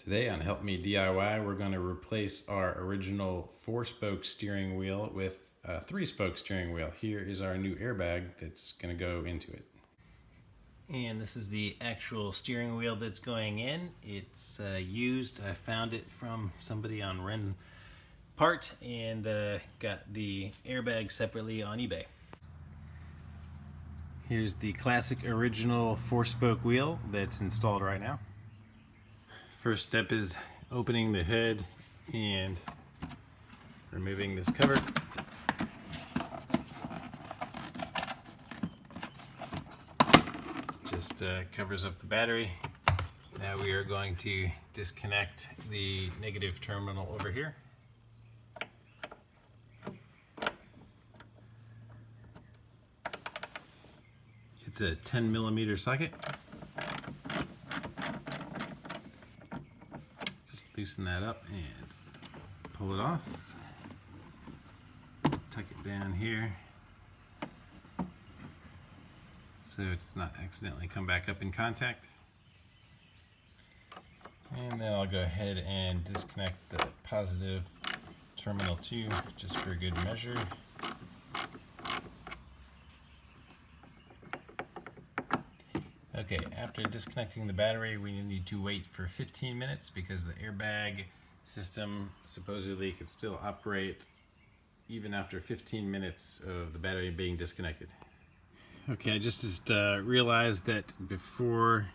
Today on Help Me DIY, we're going to replace our original 4-spoke steering wheel with a 3-spoke steering wheel. Here is our new airbag that's going to go into it. And this is the actual steering wheel that's going in. It's used. I found it from somebody on Rent Part and got the airbag separately on eBay. Here's the classic original 4-spoke wheel that's installed right now. First step is opening the hood and removing this cover. Just covers up the battery. Now we are going to disconnect the negative terminal over here. It's a 10mm socket. Just loosen that up and pull it off. Tuck it down here so it's not accidentally come back up in contact. And then I'll go ahead and disconnect the positive terminal too, just for good measure. Okay, after disconnecting the battery, we need to wait for 15 minutes because the airbag system supposedly could still operate even after 15 minutes of the battery being disconnected. Okay, I just realized that before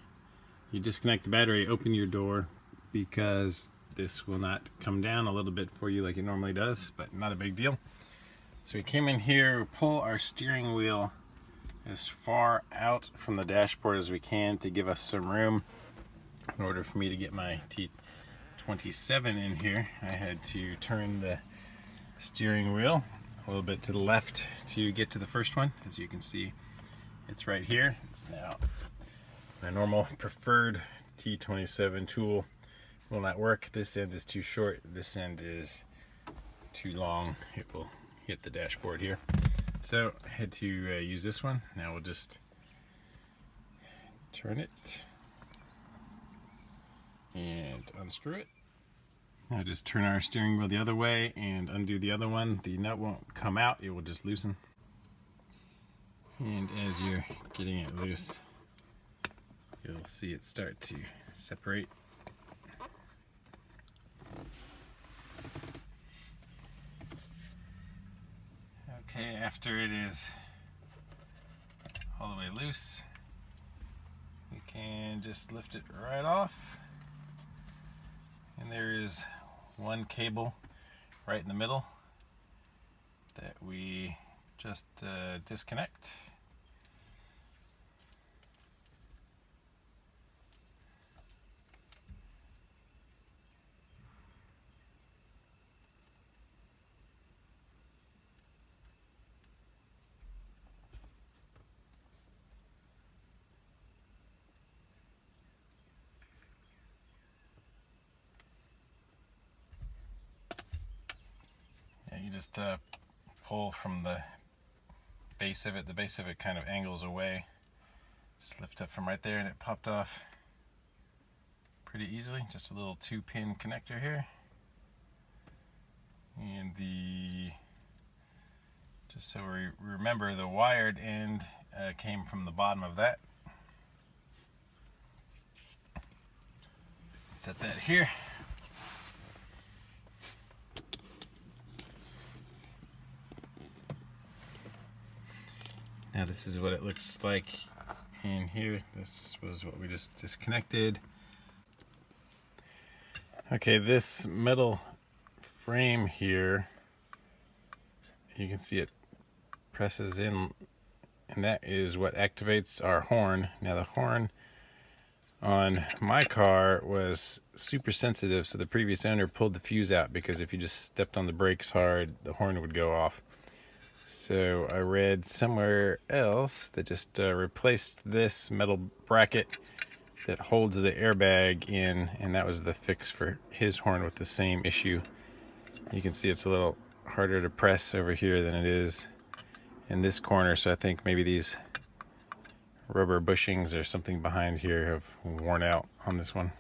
you disconnect the battery, open your door because this will not come down a little bit for you like it normally does, but not a big deal. So we came in here, pull our steering wheel as far out from the dashboard as we can to give us some room. In order for me to get my T27 in here, I had to turn the steering wheel a little bit to the left to get to the first one. As you can see, it's right here. Now, my normal preferred T27 tool will not work. This end is too short, this end is too long. It will hit the dashboard here. So I had to use this one. Now we'll just turn it and unscrew it. Now just turn our steering wheel the other way and undo the other one. The nut won't come out, it will just loosen. And as you're getting it loose, you'll see it start to separate. Okay, after it is all the way loose, we can just lift it right off. And there is one cable right in the middle that we just disconnect. You just pull from the base of it. The base of it kind of angles away. Just lift up from right there and it popped off pretty easily. Just a little 2-pin connector here. And just so we remember, the wired end came from the bottom of that. Set that here. Now this is what it looks like in here. This was what we just disconnected. Okay, this metal frame here, you can see it presses in, and that is what activates our horn. Now the horn on my car was super sensitive, so the previous owner pulled the fuse out because if you just stepped on the brakes hard, the horn would go off. So I read somewhere else that just replaced this metal bracket that holds the airbag in, and that was the fix for his horn with the same issue. You can see it's a little harder to press over here than it is in this corner, so I think maybe these rubber bushings or something behind here have worn out on this one.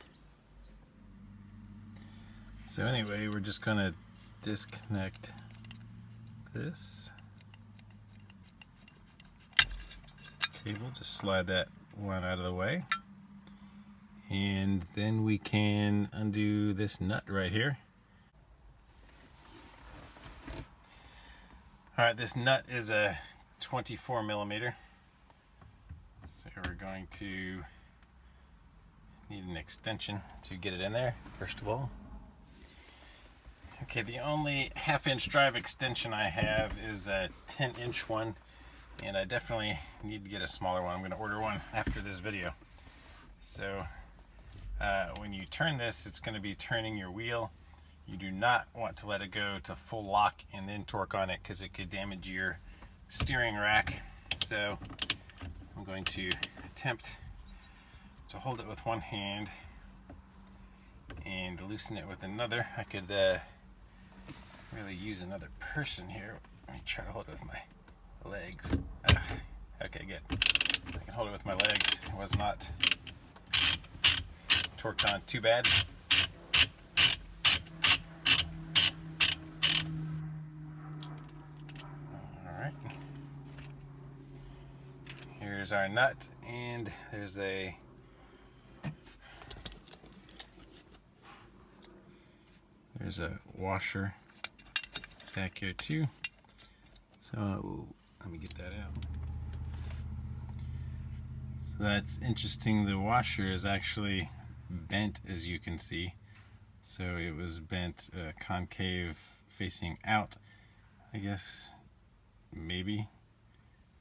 So anyway, we're just gonna disconnect this cable, just slide that one out of the way, and then we can undo this nut right here. Alright, this nut is a 24 millimeter, so we're going to need an extension to get it in there first of all. Okay, the only half-inch drive extension I have is a 10-inch one, and I definitely need to get a smaller one. I'm going to order one after this video. So when you turn this, it's going to be turning your wheel. You do not want to let it go to full lock and then torque on it, because it could damage your steering rack. So I'm going to attempt to hold it with one hand and loosen it with another. I could really use another person here. Let me try to hold it with my legs. Okay, good. I can hold it with my legs. It was not torqued on too bad. Alright. Here's our nut, and there's a washer back here too. So let me get that out. So that's interesting. The washer is actually bent, as you can see. So it was bent concave facing out. I guess maybe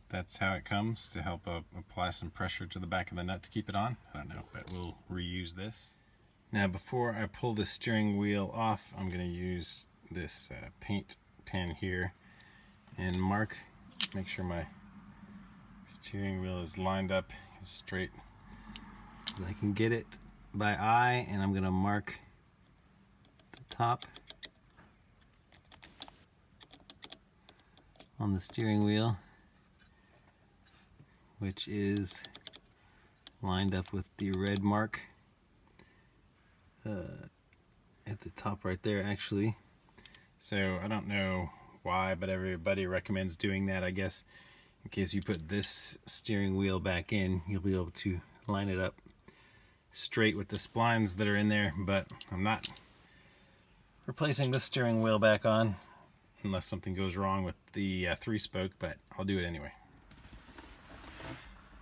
that's how it comes, to help apply some pressure to the back of the nut to keep it on. I don't know, but we'll reuse this. Now before I pull the steering wheel off, I'm going to use this paint pen here and make sure my steering wheel is lined up straight so I can get it by eye, and I'm going to mark the top on the steering wheel, which is lined up with the red mark at the top right there, actually. So I don't know why, but everybody recommends doing that, I guess. In case you put this steering wheel back in, you'll be able to line it up straight with the splines that are in there. But I'm not replacing this steering wheel back on unless something goes wrong with the 3-spoke, but I'll do it anyway.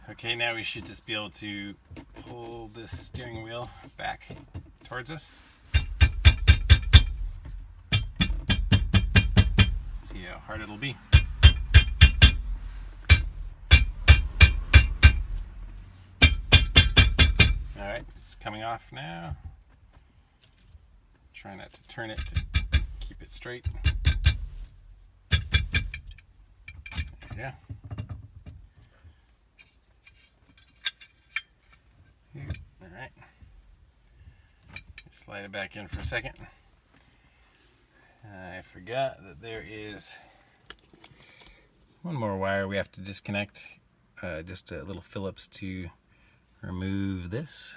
Okay, now we should just be able to pull this steering wheel back towards us. Let's see how hard it'll be. Alright, it's coming off now. Try not to turn it to keep it straight. There we go. Alright. Slide it back in for a second. I forgot that there is one more wire we have to disconnect. Just a little Phillips to remove this.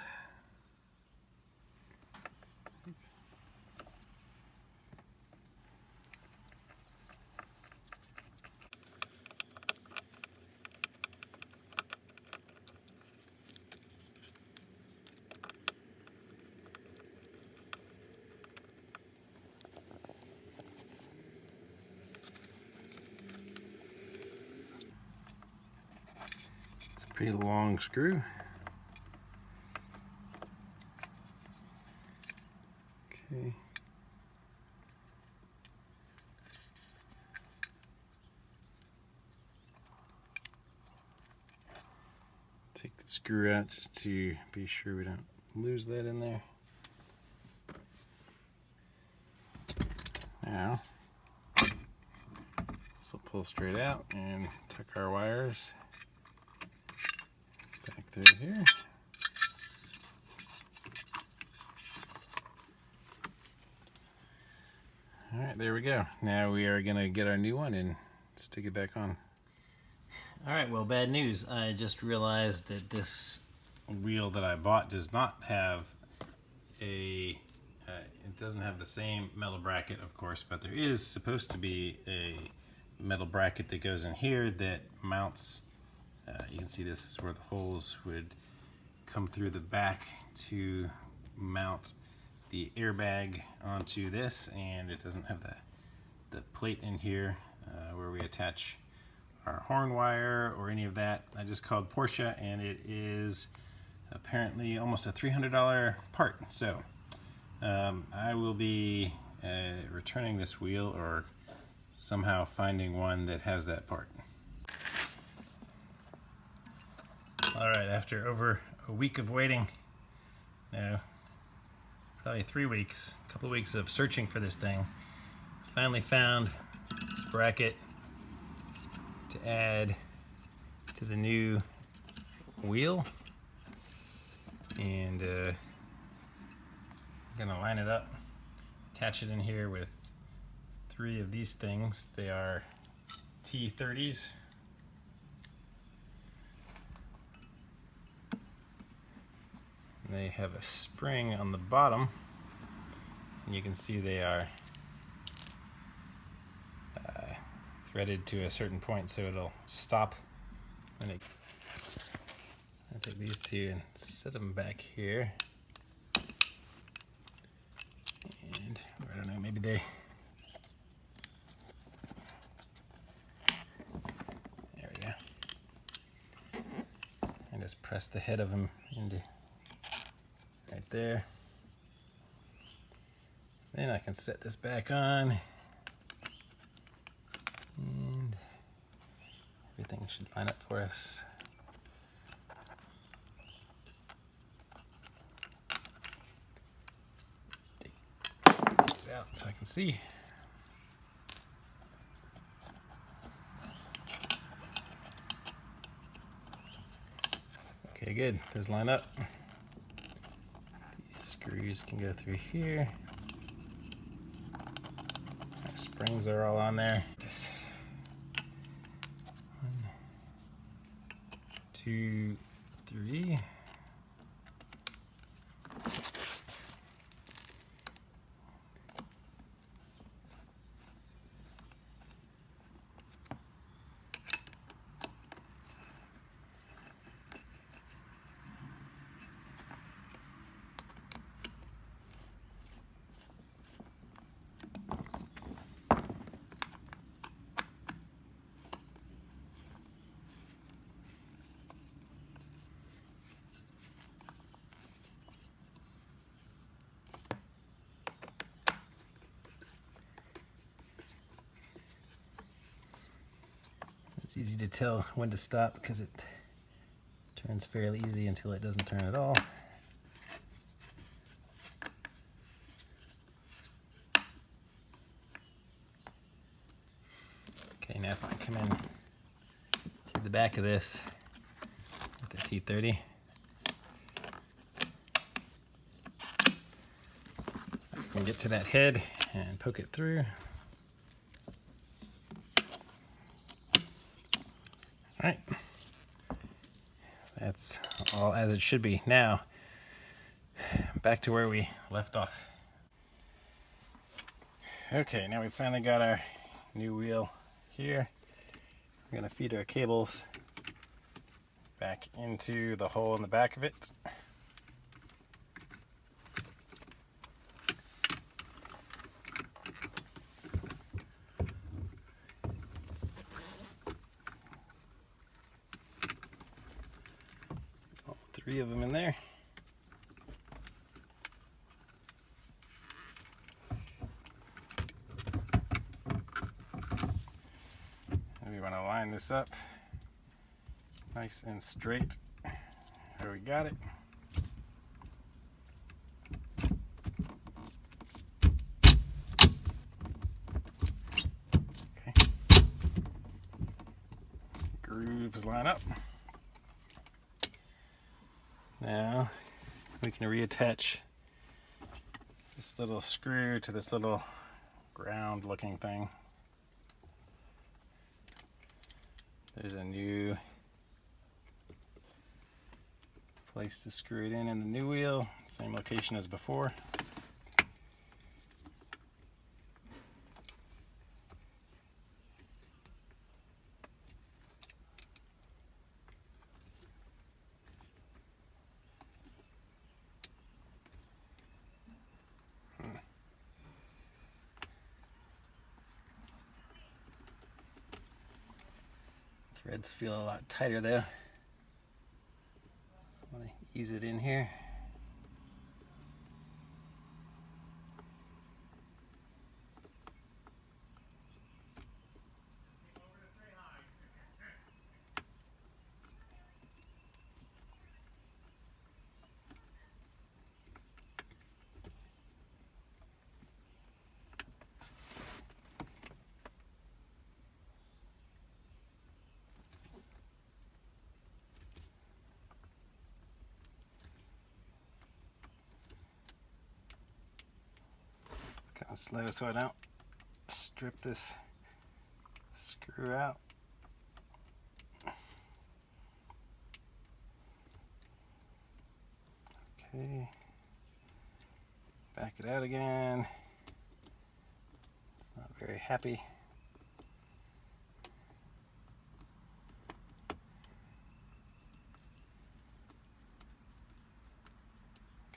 Pretty long screw. Okay. Take the screw out just to be sure we don't lose that in there. Now, this will pull straight out and tuck our wires back through here. Alright, there we go. Now we are going to get our new one and stick it back on. Alright, well, bad news. I just realized that this wheel that I bought does not have a It doesn't have the same metal bracket, of course, but there is supposed to be a metal bracket that goes in here that mounts. You can see this is where the holes would come through the back to mount the airbag onto this, and it doesn't have the plate in here where we attach our horn wire or any of that. I just called Porsche, and it is apparently almost a $300 part. So I will be returning this wheel or somehow finding one that has that part. Alright, after over a week of waiting, no, probably 3 weeks, a couple of weeks of searching for this thing, finally found this bracket to add to the new wheel. And I'm gonna line it up, attach it in here with 3 of these things. They are T30s. And they have a spring on the bottom, and you can see they are threaded to a certain point, so it'll stop when it. I'll take these 2 and set them back here. And I don't know, maybe they. There we go. And just press the head of them into right there. Then I can set this back on. And everything should line up for us. Take these out so I can see. Okay, good. Those line up. These screws can go through here. Our springs are all on there. This 1, 2, 3. It's easy to tell when to stop because it turns fairly easy until it doesn't turn at all. Okay, now if I come in through the back of this with the T30, I can get to that head and poke it through. All right, that's all as it should be. Now, back to where we left off. Okay, now we finally got our new wheel here. We're gonna feed our cables back into the hole in the back of it. All 3 of them in there. We want to line this up nice and straight. There we got it. Okay. Grooves line up. Now we can reattach this little screw to this little ground looking thing. There's a new place to screw it in the new wheel, same location as before. Threads feel a lot tighter though. Just want to ease it in here. Kind of slow so I don't strip this screw out. Okay, back it out again. It's not very happy.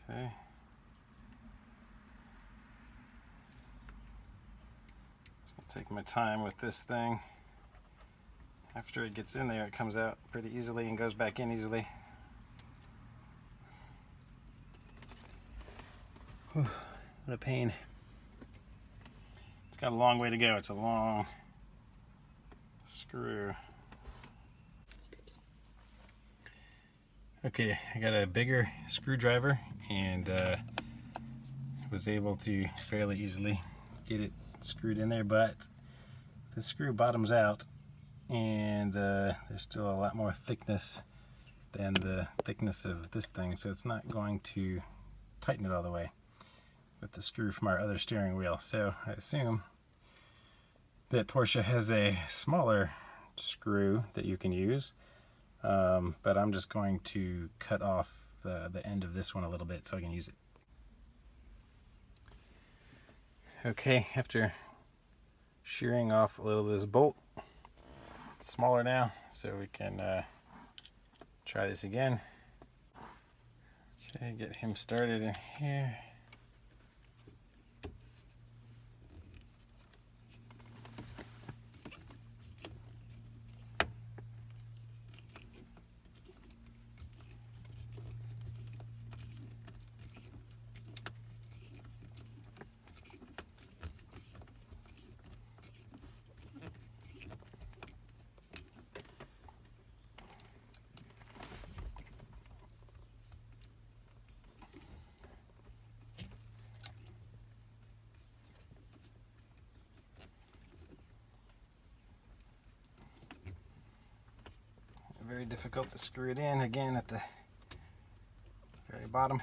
Okay. Take my time with this thing. After it gets in there, it comes out pretty easily and goes back in easily. Whew, what a pain. It's got a long way to go. It's a long screw. Okay, I got a bigger screwdriver and was able to fairly easily get it screwed in there, but the screw bottoms out and there's still a lot more thickness than the thickness of this thing, so it's not going to tighten it all the way with the screw from our other steering wheel. So I assume that Porsche has a smaller screw that you can use, but I'm just going to cut off the end of this one a little bit so I can use it. Okay, after shearing off a little of this bolt, it's smaller now, so we can try this again. Okay, get him started in here. Very difficult to screw it in again at the very bottom.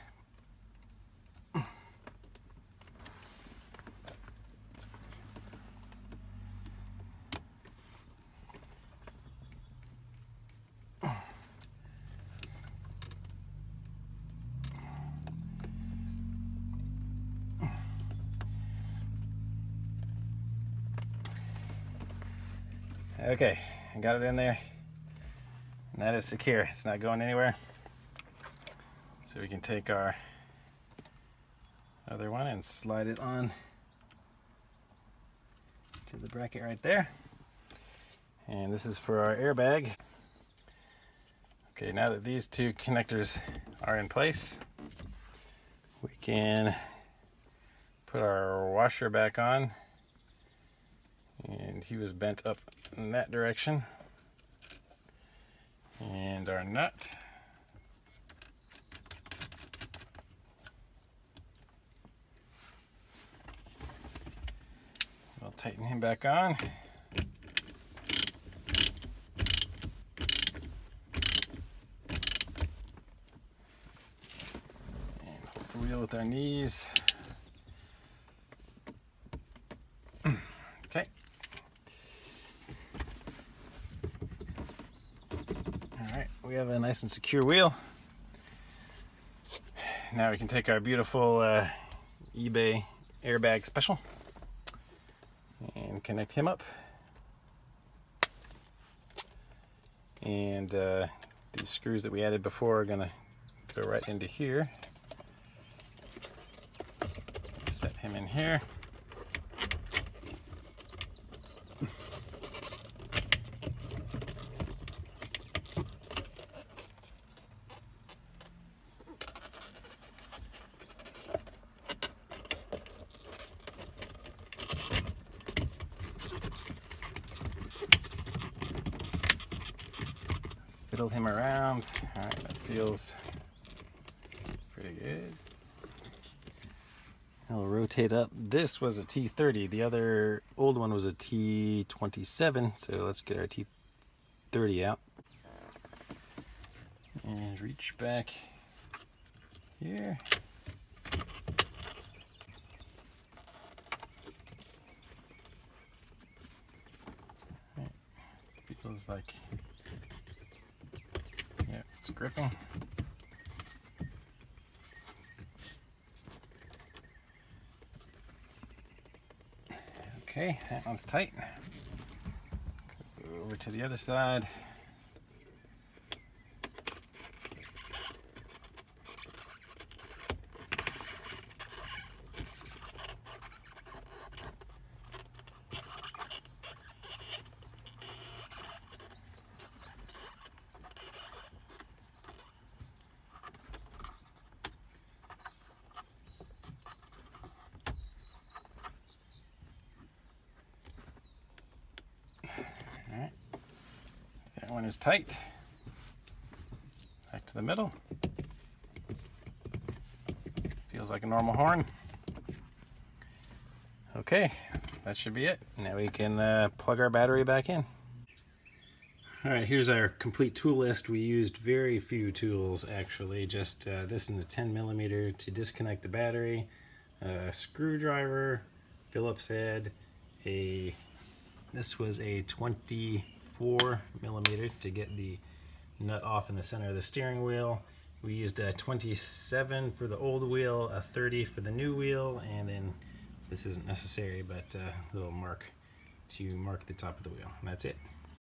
Okay, I got it in there. And that is secure. It's not going anywhere. So we can take our other one and slide it on to the bracket right there. And this is for our airbag. Okay, now that these two connectors are in place, we can put our washer back on. And he was bent up in that direction. And our nut. We'll tighten him back on. And hold the wheel with our knees. Okay. Alright, we have a nice and secure wheel. Now we can take our beautiful eBay airbag special and connect him up. And these screws that we added before are going to go right into here. Set him in here. fiddle him around. All right, that feels pretty good. I'll rotate up. This was a T30. The other old one was a T27. So let's get our T30 out. And reach back here. Right. Feels like, yeah, it's gripping. Okay, that one's tight. Go over to the other side. Alright, that one is tight. Back to the middle. Feels like a normal horn. Okay, that should be it. Now we can plug our battery back in. Alright, here's our complete tool list. We used very few tools actually, just this and a 10mm to disconnect the battery, a screwdriver, Phillips head, this was a 24mm to get the nut off in the center of the steering wheel. We used a 27 for the old wheel, a 30 for the new wheel, and then this isn't necessary, but a little mark to mark the top of the wheel. And that's it.